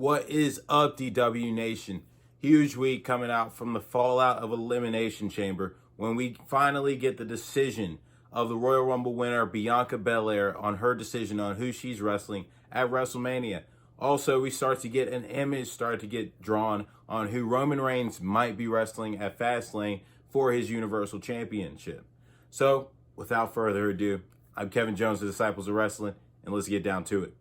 What is up, DW Nation? Huge week coming out from the fallout of Elimination Chamber when we finally get the decision of the Royal Rumble winner, Bianca Belair, on her decision on who she's wrestling at Wrestlemania. Also, we start to get an image start to get drawn on who Roman Reigns might be wrestling at Fastlane for his Universal Championship. So, without further ado, I'm Kevin Jones, the Disciples of Wrestling, and let's get down to it.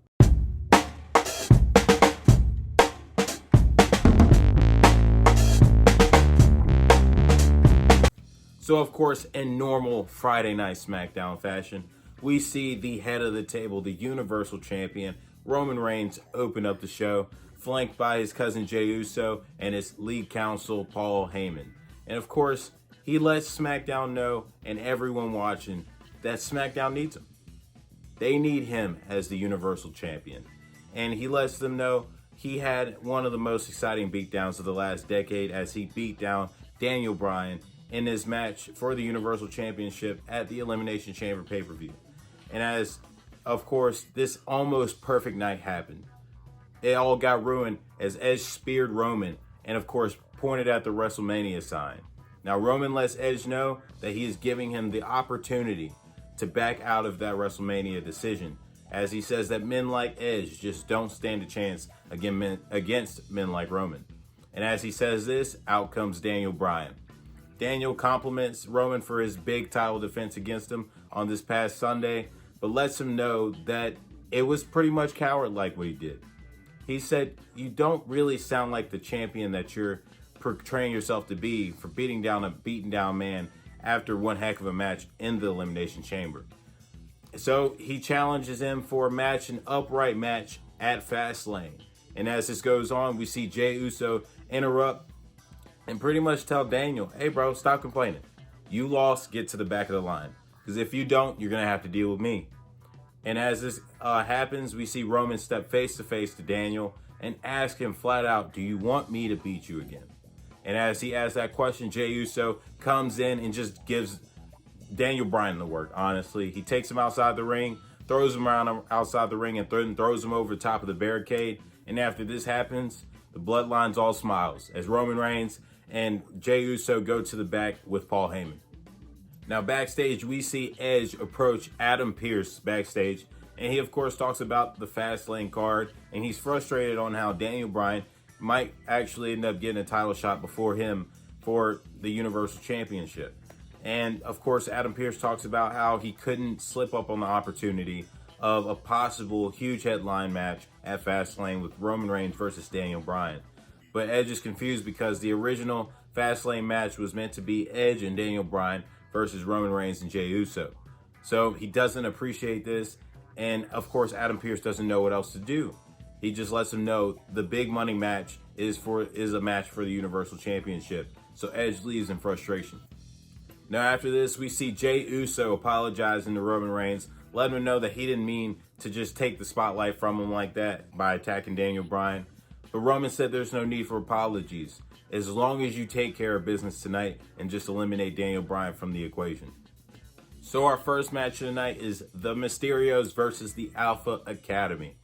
So, of course, in normal Friday Night SmackDown fashion, we see the head of the table, the Universal Champion, Roman Reigns, open up the show, flanked by his cousin Jey Uso and his lead counsel, Paul Heyman. And, of course, he lets SmackDown know, and everyone watching, that SmackDown needs him. They need him as the Universal Champion. And he lets them know he had one of the most exciting beatdowns of the last decade as he beat down Daniel Bryan in his match for the Universal Championship at the Elimination Chamber pay-per-view. And as, of course, this almost perfect night happened, it all got ruined as Edge speared Roman and, of course, pointed at the WrestleMania sign. Now, Roman lets Edge know that he is giving him the opportunity to back out of that WrestleMania decision, as he says that men like Edge just don't stand a chance against men like Roman. And as he says this, out comes Daniel Bryan. Daniel compliments Roman for his big title defense against him on this past Sunday, but lets him know that it was pretty much coward-like what he did. He said, "You don't really sound like the champion that you're portraying yourself to be for beating down a beaten down man after one heck of a match in the Elimination Chamber." So he challenges him for a match, an upright match at Fastlane. And as this goes on, we see Jey Uso interrupt and pretty much tell Daniel, "Hey bro, stop complaining. You lost, get to the back of the line. Because if you don't, you're going to have to deal with me." And as this happens, we see Roman step face to face to Daniel and ask him flat out, "Do you want me to beat you again?" And as he asks that question, Jey Uso comes in and just gives Daniel Bryan the work, honestly. He takes him outside the ring, throws him around outside the ring, and throws him over the top of the barricade. And after this happens, the bloodline's all smiles as Roman Reigns and Jey Uso go to the back with Paul Heyman. Now, backstage, we see Edge approach Adam Pearce backstage, and he, of course, talks about the Fastlane card, and he's frustrated on how Daniel Bryan might actually end up getting a title shot before him for the Universal Championship. And, of course, Adam Pearce talks about how he couldn't slip up on the opportunity of a possible huge headline match at Fastlane with Roman Reigns versus Daniel Bryan. But Edge is confused because the original Fastlane match was meant to be Edge and Daniel Bryan versus Roman Reigns and Jey Uso. So he doesn't appreciate this, and of course Adam Pearce doesn't know what else to do. He just lets him know the big money match is a match for the Universal Championship. So Edge leaves in frustration. Now after this, we see Jey Uso apologizing to Roman Reigns, letting him know that he didn't mean to just take the spotlight from him like that by attacking Daniel Bryan. But Roman said there's no need for apologies, as long as you take care of business tonight and just eliminate Daniel Bryan from the equation. So our first match of the night is the Mysterios versus the Alpha Academy.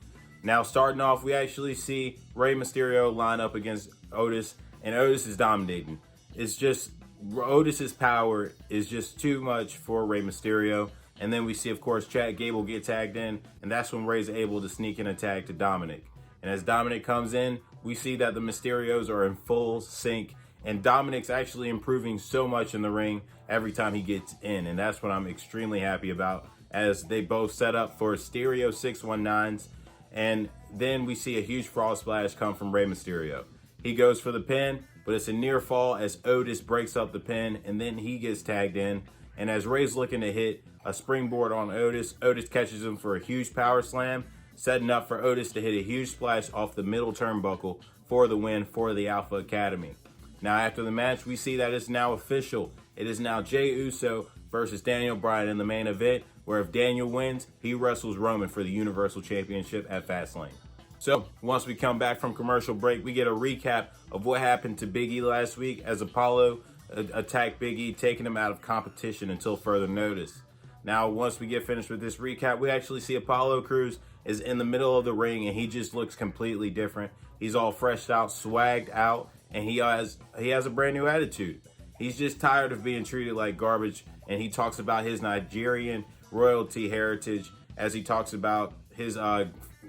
Now starting off, we actually see Rey Mysterio line up against Otis, and Otis is dominating. It's just, Otis's power is just too much for Rey Mysterio. And then we see, of course, Chad Gable get tagged in, and that's when Rey's able to sneak in a tag to Dominic. And as Dominic comes in, we see that the Mysterios are in full sync, and Dominic's actually improving so much in the ring every time he gets in, and that's what I'm extremely happy about, as they both set up for Stereo 619s, and then we see a huge frog splash come from Rey Mysterio. He goes for the pin, but it's a near fall as Otis breaks up the pin, and then he gets tagged in, and as Rey's looking to hit a springboard on Otis, Otis catches him for a huge power slam, setting up for Otis to hit a huge splash off the middle turnbuckle for the win for the Alpha Academy. Now after the match, we see that it's now official. It is now Jey Uso versus Daniel Bryan in the main event, where if Daniel wins, he wrestles Roman for the Universal Championship at Fastlane. So once we come back from commercial break, we get a recap of what happened to Big E last week as Apollo attacked Big E, taking him out of competition until further notice. Now, once we get finished with this recap, we actually see Apollo Crews is in the middle of the ring, and he just looks completely different. He's all freshed out, swagged out, and he has a brand new attitude. He's just tired of being treated like garbage, and he talks about his Nigerian royalty heritage as he talks about his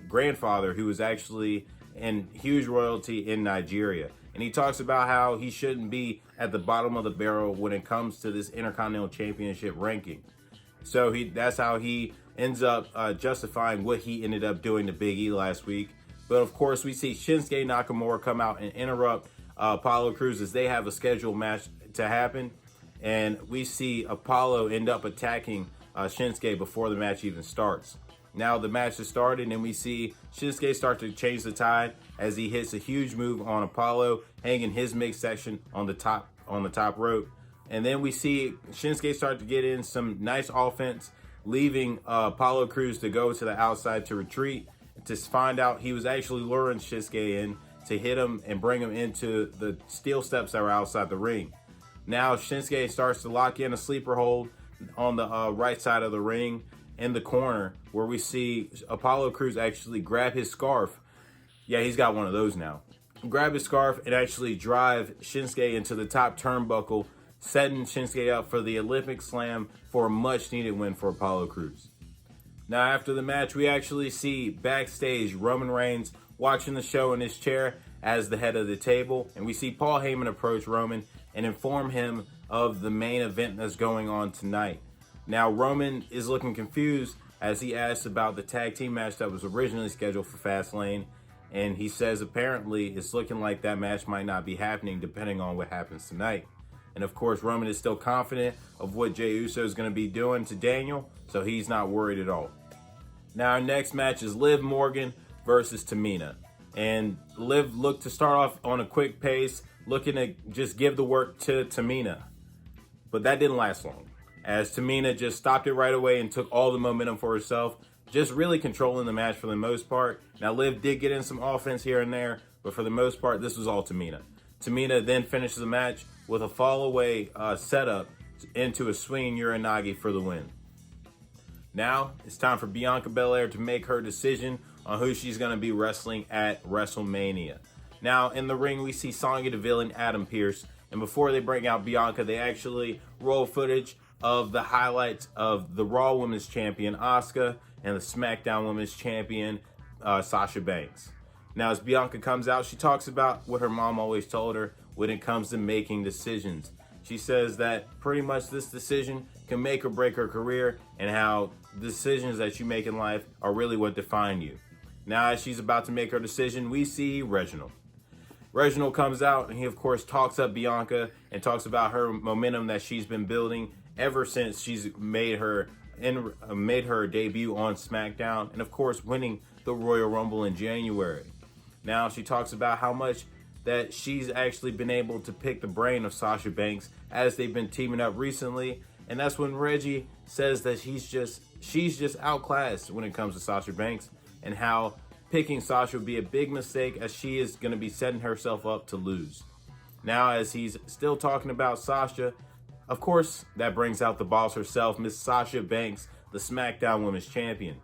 grandfather, who was actually in huge royalty in Nigeria. And he talks about how he shouldn't be at the bottom of the barrel when it comes to this Intercontinental Championship ranking. So that's how he ends up justifying what he ended up doing to Big E last week. But of course, we see Shinsuke Nakamura come out and interrupt Apollo Crews as they have a scheduled match to happen. And we see Apollo end up attacking Shinsuke before the match even starts. Now the match has started, and we see Shinsuke start to change the tide as he hits a huge move on Apollo, hanging his midsection on the top rope. And then we see Shinsuke start to get in some nice offense, leaving Apollo Crews to go to the outside to retreat, to find out he was actually luring Shinsuke in to hit him and bring him into the steel steps that were outside the ring. Now Shinsuke starts to lock in a sleeper hold on the right side of the ring in the corner, where we see Apollo Crews actually grab his scarf. Yeah, he's got one of those now. Grab his scarf and actually drive Shinsuke into the top turnbuckle, setting Shinsuke up for the Olympic Slam for a much needed win for Apollo Crews. Now after the match, we actually see backstage Roman Reigns watching the show in his chair as the head of the table, and we see Paul Heyman approach Roman and inform him of the main event that's going on tonight. Now Roman is looking confused as he asks about the tag team match that was originally scheduled for Fastlane, and he says apparently it's looking like that match might not be happening depending on what happens tonight. And of course, Roman is still confident of what Jey Uso is going to be doing to Daniel, so he's not worried at all. Now our next match is Liv Morgan versus Tamina. And Liv looked to start off on a quick pace, looking to just give the work to Tamina. But that didn't last long, as Tamina just stopped it right away and took all the momentum for herself, just really controlling the match for the most part. Now Liv did get in some offense here and there, but for the most part, this was all Tamina. Tamina then finishes the match with a fall away setup into a swinging Uranagi for the win. Now it's time for Bianca Belair to make her decision on who she's going to be wrestling at WrestleMania. Now in the ring, we see Sonya Deville and Adam Pearce, and before they bring out Bianca, they actually roll footage of the highlights of the Raw Women's Champion Asuka and the SmackDown Women's Champion Sasha Banks. Now as Bianca comes out, she talks about what her mom always told her when it comes to making decisions. She says that pretty much this decision can make or break her career, and how decisions that you make in life are really what define you. Now as she's about to make her decision, we see Reginald. Reginald comes out and he of course talks up Bianca and talks about her momentum that she's been building ever since she's made her debut on SmackDown, and of course winning the Royal Rumble in January. Now she talks about how much that she's actually been able to pick the brain of Sasha Banks as they've been teaming up recently, and that's when Reggie says that she's just outclassed when it comes to Sasha Banks, and how picking Sasha would be a big mistake as she is going to be setting herself up to lose. Now as he's still talking about Sasha, of course that brings out the boss herself, Miss Sasha Banks, the SmackDown Women's Champion.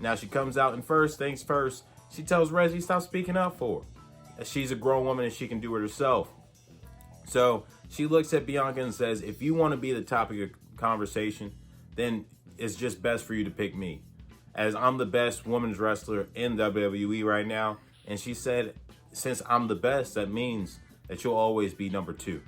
Now she comes out, and first things first, she tells Reggie stop speaking up for her, as she's a grown woman and she can do it herself. So she looks at Bianca and says, if you want to be the topic of conversation, then it's just best for you to pick me, as I'm the best women's wrestler in WWE right now. And she said, since I'm the best, that means that you'll always be number 2.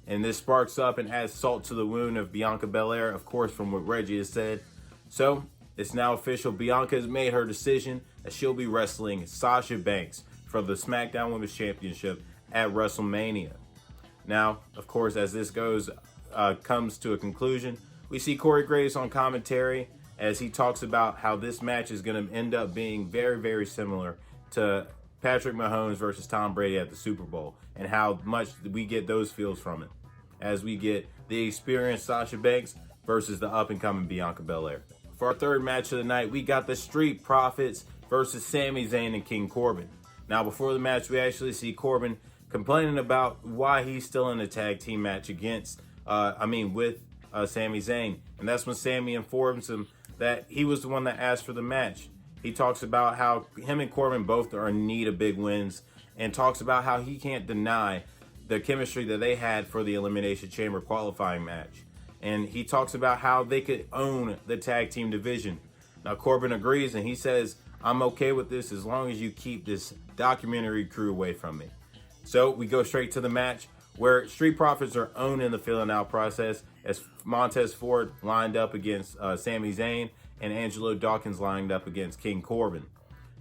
And this sparks up and adds salt to the wound of Bianca Belair, of course, from what Reggie has said. So it's now official. Bianca has made her decision that she'll be wrestling Sasha Banks for the SmackDown Women's Championship at WrestleMania. Now, of course, as this comes to a conclusion, we see Corey Graves on commentary as he talks about how this match is going to end up being very, very similar to Patrick Mahomes versus Tom Brady at the Super Bowl, and how much we get those feels from it, as we get the experienced Sasha Banks versus the up-and-coming Bianca Belair. For our third match of the night, we got the Street Profits versus Sami Zayn and King Corbin. Now, before the match, we actually see Corbin complaining about why he's still in a tag team match with Sami Zayn. And that's when Sami informs him that he was the one that asked for the match. He talks about how him and Corbin both are in need of big wins, and talks about how he can't deny the chemistry that they had for the Elimination Chamber qualifying match. And he talks about how they could own the tag team division. Now Corbin agrees, and he says, I'm okay with this as long as you keep this documentary crew away from me. So we go straight to the match, where Street Profits are owning the filling out process, as Montez Ford lined up against Sami Zayn, and Angelo Dawkins lined up against King Corbin.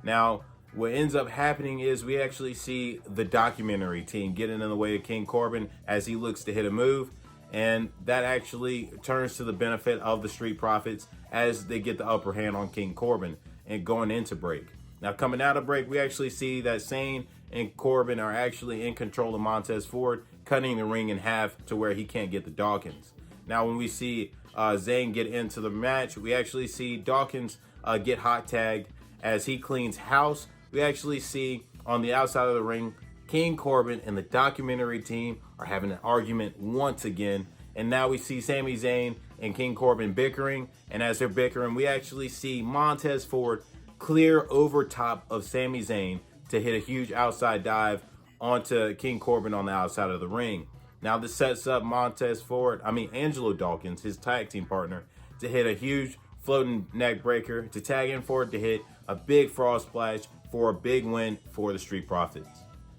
Now, what ends up happening is we actually see the documentary team getting in the way of King Corbin as he looks to hit a move, and that actually turns to the benefit of the Street Profits as they get the upper hand on King Corbin and going into break. Now, coming out of break, we actually see that Zayn and Corbin are actually in control of Montez Ford, cutting the ring in half to where he can't get the Dawkins. Now, when we see Zayn get into the match, we actually see Dawkins get hot tagged as he cleans house. We actually see on the outside of the ring, King Corbin and the documentary team are having an argument once again. And now we see Sami Zayn and King Corbin bickering. And as they're bickering, we actually see Montez Ford clear over top of Sami Zayn to hit a huge outside dive onto King Corbin on the outside of the ring. Now this sets up Angelo Dawkins, his tag team partner, to hit a huge floating neck breaker, to tag in Ford to hit a big frog splash for a big win for the Street Profits.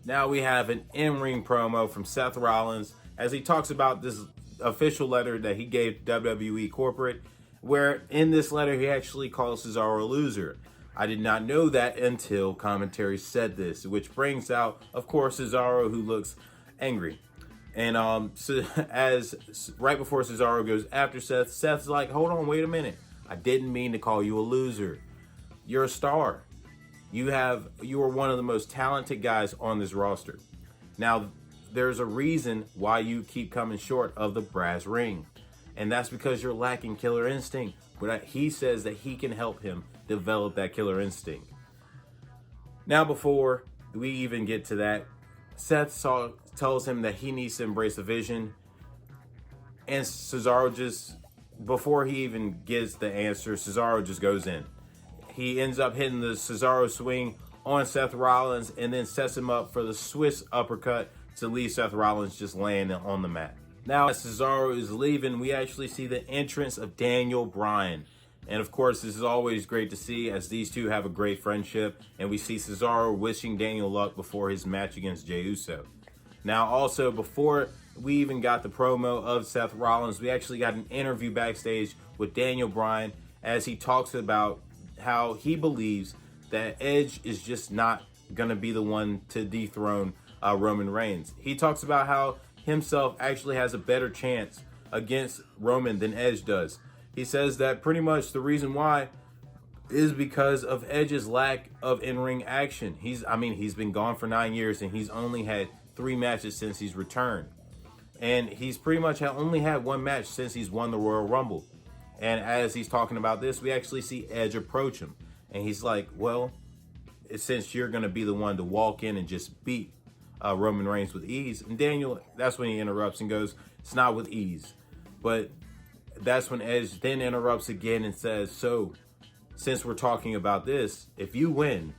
Now we have an in-ring promo from Seth Rollins as he talks about this official letter that he gave WWE Corporate, where in this letter he actually calls Cesaro a loser. I did not know that until commentary said this, which brings out, of course, Cesaro, who looks angry. And so as right before Cesaro goes after Seth, Seth's like, hold on, wait a minute. I didn't mean to call you a loser. You're a star. You are one of the most talented guys on this roster. Now, there's a reason why you keep coming short of the brass ring. And that's because you're lacking killer instinct. But he says that he can help him develop that killer instinct. Now, before we even get to that, Seth tells him that he needs to embrace the vision. And Cesaro before he even gets the answer, Cesaro just goes in. He ends up hitting the Cesaro swing on Seth Rollins and then sets him up for the Swiss uppercut to leave Seth Rollins just laying on the mat. Now, as Cesaro is leaving, we actually see the entrance of Daniel Bryan. And of course, this is always great to see as these two have a great friendship. And we see Cesaro wishing Daniel luck before his match against Jey Uso. Now, also, before we even got the promo of Seth Rollins, we actually got an interview backstage with Daniel Bryan as he talks about how he believes that Edge is just not going to be the one to dethrone Roman Reigns. He talks about how himself actually has a better chance against Roman than Edge does. He says that pretty much the reason why is because of Edge's lack of in-ring action. He's been gone for 9 years and he's only had 3 matches since he's returned. And he's pretty much only had 1 match since he's won the Royal Rumble. And as he's talking about this, we actually see Edge approach him. And he's like, well, since you're going to be the one to walk in and just beat Roman Reigns with ease. And Daniel, that's when he interrupts and goes, it's not with ease. But that's when Edge then interrupts again and says, so since we're talking about this, if you win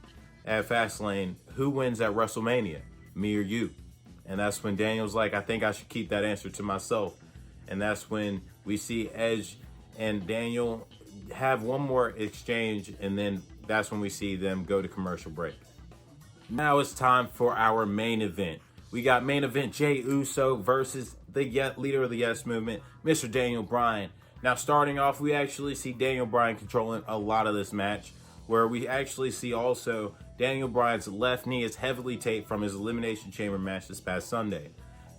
at Fastlane, who wins at WrestleMania? Me or you? And that's when Daniel's like, I think I should keep that answer to myself. And that's when we see Edge and Daniel have one more exchange, and then that's when we see them go to commercial break. Now it's time for our main event. We got main event Jey Uso versus the leader of the Yes Movement, Mr. Daniel Bryan. Now starting off, we actually see Daniel Bryan controlling a lot of this match, where we actually see also Daniel Bryan's left knee is heavily taped from his Elimination Chamber match this past Sunday.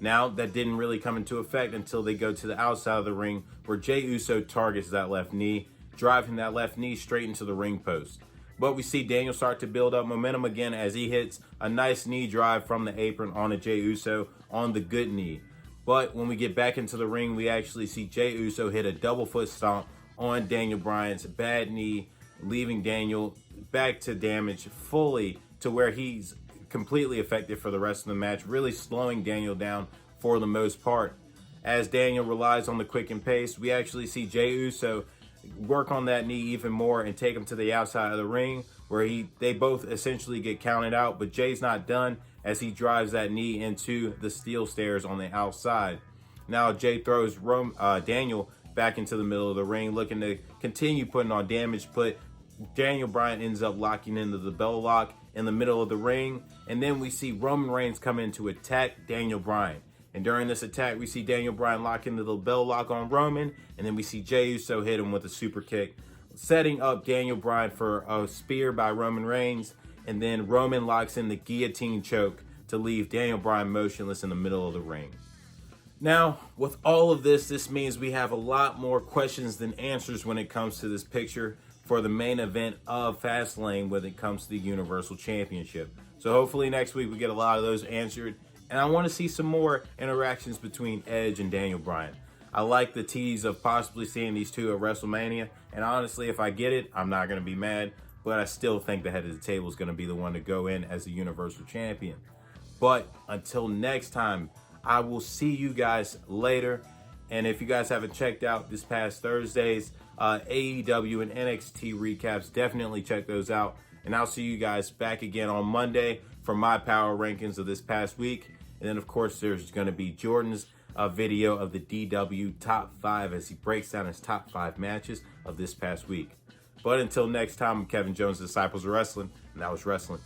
Now, that didn't really come into effect until they go to the outside of the ring, where Jey Uso targets that left knee, driving that left knee straight into the ring post. But we see Daniel start to build up momentum again as he hits a nice knee drive from the apron onto Jey Uso on the good knee. But when we get back into the ring, we actually see Jey Uso hit a double foot stomp on Daniel Bryan's bad knee, leaving Daniel back to damage fully to where he's completely effective for the rest of the match, really slowing Daniel down for the most part. As Daniel relies on the quick and pace, we actually see Jey Uso work on that knee even more and take him to the outside of the ring, where they both essentially get counted out, but Jey's not done as he drives that knee into the steel stairs on the outside. Now Jey throws Daniel back into the middle of the ring, looking to continue putting on damage, but Daniel Bryan ends up locking into the bell lock in the middle of the ring, and then we see Roman Reigns come in to attack Daniel Bryan. And during this attack, we see Daniel Bryan lock into the bell lock on Roman, and then we see Jey Uso hit him with a super kick, setting up Daniel Bryan for a spear by Roman Reigns, and then Roman locks in the guillotine choke to leave Daniel Bryan motionless in the middle of the ring. Now, with all of this, this means we have a lot more questions than answers when it comes to this picture for the main event of Fastlane when it comes to the Universal Championship. So hopefully next week we get a lot of those answered, and I want to see some more interactions between Edge and Daniel Bryan. I like the tease of possibly seeing these two at WrestleMania, and honestly, if I get it, I'm not going to be mad, but I still think the head of the table is going to be the one to go in as the Universal Champion. But until next time, I will see you guys later. And if you guys haven't checked out this past Thursday's AEW and NXT recaps, definitely check those out. And I'll see you guys back again on Monday for my power rankings of this past week. And then, of course, there's going to be Jordan's video of the DW top 5 as he breaks down his top 5 matches of this past week. But until next time, I'm Kevin Jones, Disciples of Wrestling, and that was Wrestling.